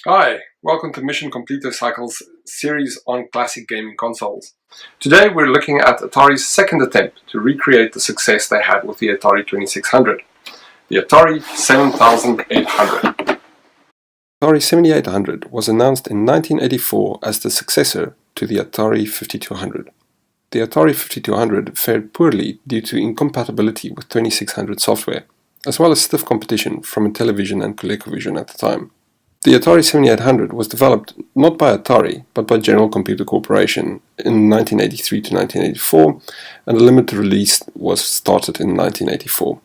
Hi, welcome to Mission Completer Cycle's series on classic gaming consoles. Today we're looking at Atari's second attempt to recreate the success they had with the Atari 2600, the Atari 7800. Atari 7800 was announced in 1984 as the successor to the Atari 5200. The Atari 5200 fared poorly due to incompatibility with 2600 software, as well as stiff competition from Intellivision and ColecoVision at the time. The Atari 7800 was developed not by Atari, but by General Computer Corporation in 1983 to 1984, and a limited release was started in 1984.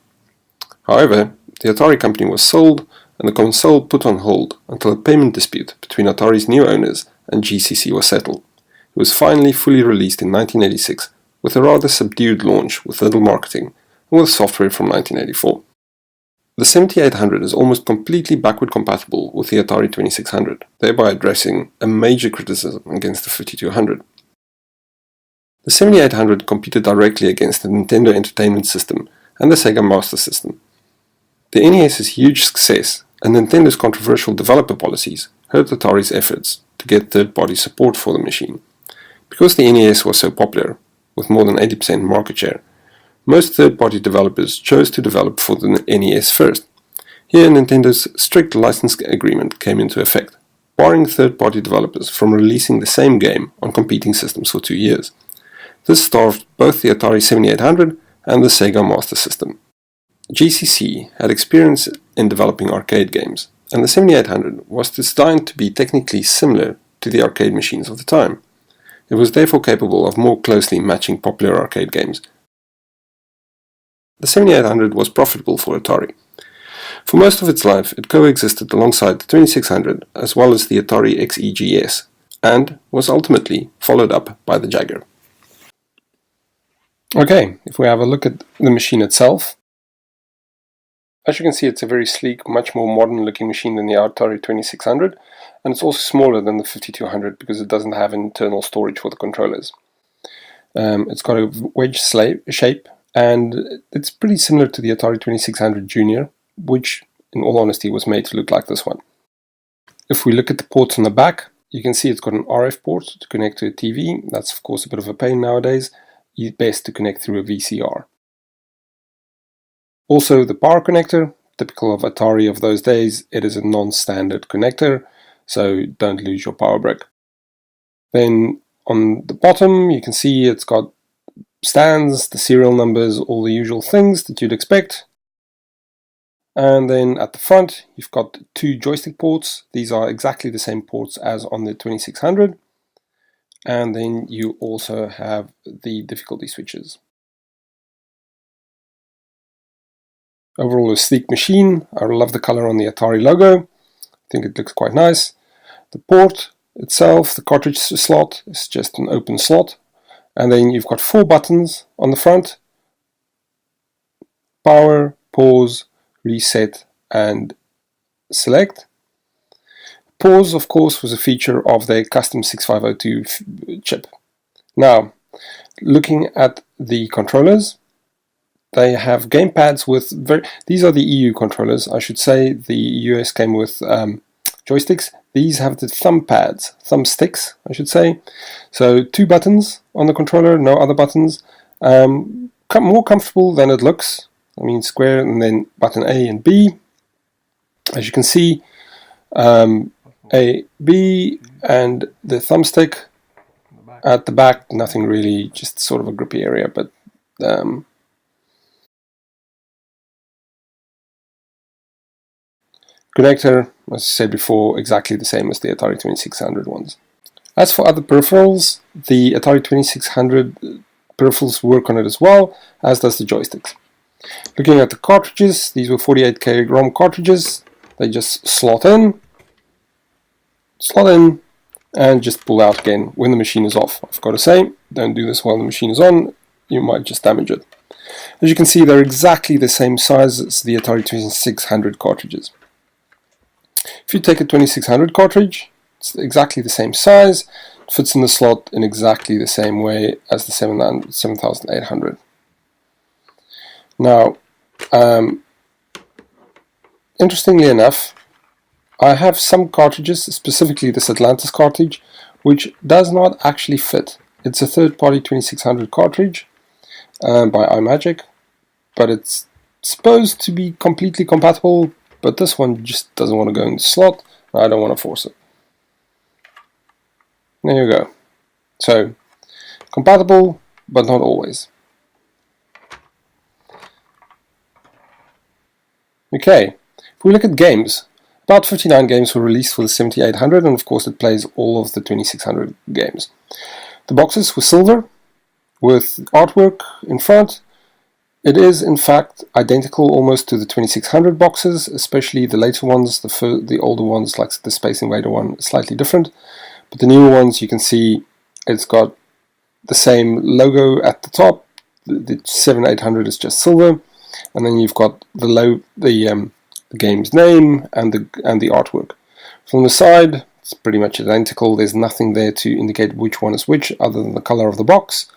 However, the Atari company was sold, and the console put on hold until a payment dispute between Atari's new owners and GCC was settled. It was finally fully released in 1986, with a rather subdued launch with little marketing, and with software from 1984. The 7800 is almost completely backward compatible with the Atari 2600, thereby addressing a major criticism against the 5200. The 7800 competed directly against the Nintendo Entertainment System and the Sega Master System. The NES's huge success and Nintendo's controversial developer policies hurt Atari's efforts to get third-party support for the machine. Because the NES was so popular, with more than 80% market share, most third-party developers chose to develop for the NES first. Here, Nintendo's strict license agreement came into effect, barring third-party developers from releasing the same game on competing systems for 2 years. This starved both the Atari 7800 and the Sega Master System. GCC had experience in developing arcade games, and the 7800 was designed to be technically similar to the arcade machines of the time. It was therefore capable of more closely matching popular arcade games. The 7800 was profitable for Atari. For most of its life, it coexisted alongside the 2600 as well as the Atari XEGS, and was ultimately followed up by the Jaguar. Okay, if we have a look at the machine itself, as you can see, it's a very sleek, much more modern looking machine than the Atari 2600, and it's also smaller than the 5200 because it doesn't have internal storage for the controllers. It's got a wedge shape, and it's pretty similar to the Atari 2600 Junior, which in all honesty was made to look like this one. If we look at the ports on the back, you can see it's got an RF port to connect to a TV. That's of course a bit of a pain nowadays. It's best to connect through a VCR. Also the power connector, typical of Atari of those days, it is a non-standard connector, so don't lose your power brick. Then on the bottom you can see it's got stands, the serial numbers, all the usual things that you'd expect. And then at the front you've got 2 joystick ports. These are exactly the same ports as on the 2600. And then you also have the difficulty switches. Overall a sleek machine. I love the color on the Atari logo. I think it looks quite nice. The port itself, the cartridge slot, is just an open slot. And then you've got 4 buttons on the front: power, pause, reset, and select. Pause, of course, was a feature of their custom 6502 chip. Now, looking at the controllers, they have gamepads with these are the EU controllers, I should say. The US came with joysticks. These have the thumbsticks, I should say. So 2 buttons on the controller, no other buttons. More comfortable than it looks. I mean, square and then button A and B. As you can see, A, B, and the thumbstick at the back, nothing really, just sort of a grippy area, but connector, as I said before, exactly the same as the Atari 2600 ones. As for other peripherals, the Atari 2600 peripherals work on it as well, as does the joysticks. Looking at the cartridges, these were 48K ROM cartridges. They just slot in, and just pull out again when the machine is off. I've got to say, don't do this while the machine is on, you might just damage it. As you can see, they're exactly the same size as the Atari 2600 cartridges. If you take a 2600 cartridge, it's exactly the same size, it fits in the slot in exactly the same way as the 7800. Now, interestingly enough, I have some cartridges, specifically this Atlantis cartridge, which does not actually fit. It's a third-party 2600 cartridge by iMagic, but it's supposed to be completely compatible, but this one just doesn't want to go in the slot. I don't want to force it. There you go. So, compatible, but not always. Okay, if we look at games, about 59 games were released for the 7800, and of course it plays all of the 2600 games. The boxes were silver, with artwork in front. It is in fact identical almost to the 2600 boxes, especially the later ones. The older ones, like the Space Invader one, slightly different. But the newer ones, you can see it's got the same logo at the top. The 7800 is just silver, and then you've got the game's name and the artwork. From the side, it's pretty much identical. There's nothing there to indicate which one is which, other than the color of the box.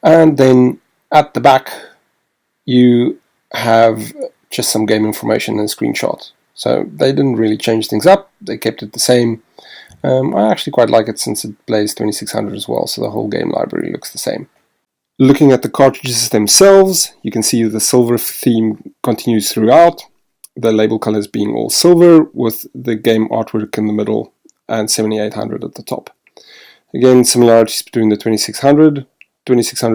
And then at the back, you have just some game information and screenshot. So they didn't really change things up. They kept it the same. I actually quite like it since it plays 2600 as well, so the whole game library looks the same. Looking at the cartridges themselves, you can see the silver theme continues throughout, the label colors being all silver with the game artwork in the middle and 7800 at the top. Again, similarities between the 2600,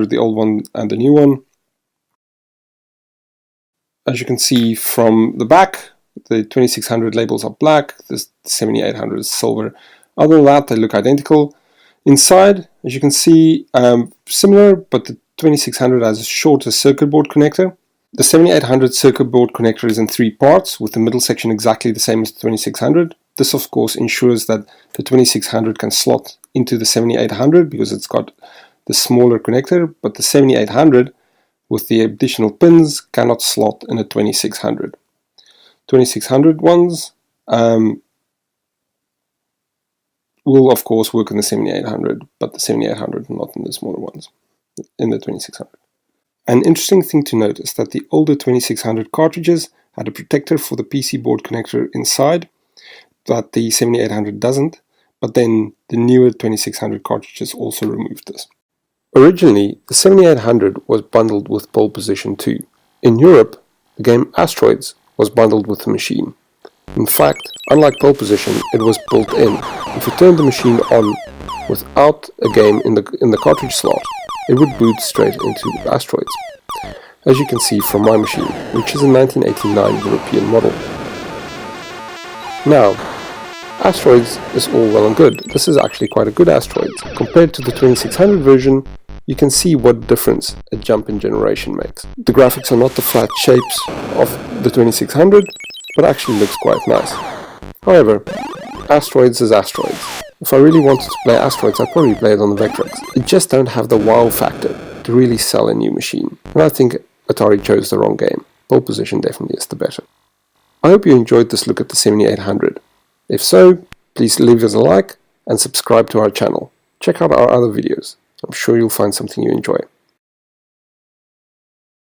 the old one and the new one. As you can see from the back, the 2600 labels are black, the 7800 is silver. Other than that, they look identical. Inside, as you can see, similar, but the 2600 has a shorter circuit board connector. The 7800 circuit board connector is in 3 parts, with the middle section exactly the same as the 2600. This, of course, ensures that the 2600 can slot into the 7800 because it's got the smaller connector, but the 7800 with the additional pins cannot slot in a 2600. 2600 ones will of course work in the 7800, but the 7800 not in the smaller ones, in the 2600. An interesting thing to note is that the older 2600 cartridges had a protector for the PC board connector inside, but the 7800 doesn't, but then the newer 2600 cartridges also removed this. Originally, the 7800 was bundled with Pole Position 2. In Europe, the game Asteroids was bundled with the machine. In fact, unlike Pole Position, it was built in. If you turned the machine on without a game in the cartridge slot, it would boot straight into Asteroids, as you can see from my machine, which is a 1989 European model. Now, Asteroids is all well and good. This is actually quite a good Asteroids. Compared to the 2600 version, you can see what difference a jump in generation makes. The graphics are not the flat shapes of the 2600, but actually looks quite nice. However, Asteroids is Asteroids. If I really wanted to play Asteroids, I'd probably play it on the Vectrex. It just don't have the wow factor to really sell a new machine. And I think Atari chose the wrong game. Pole Position definitely is the better. I hope you enjoyed this look at the 7800. If so, please leave us a like and subscribe to our channel. Check out our other videos. I'm sure you'll find something you enjoy.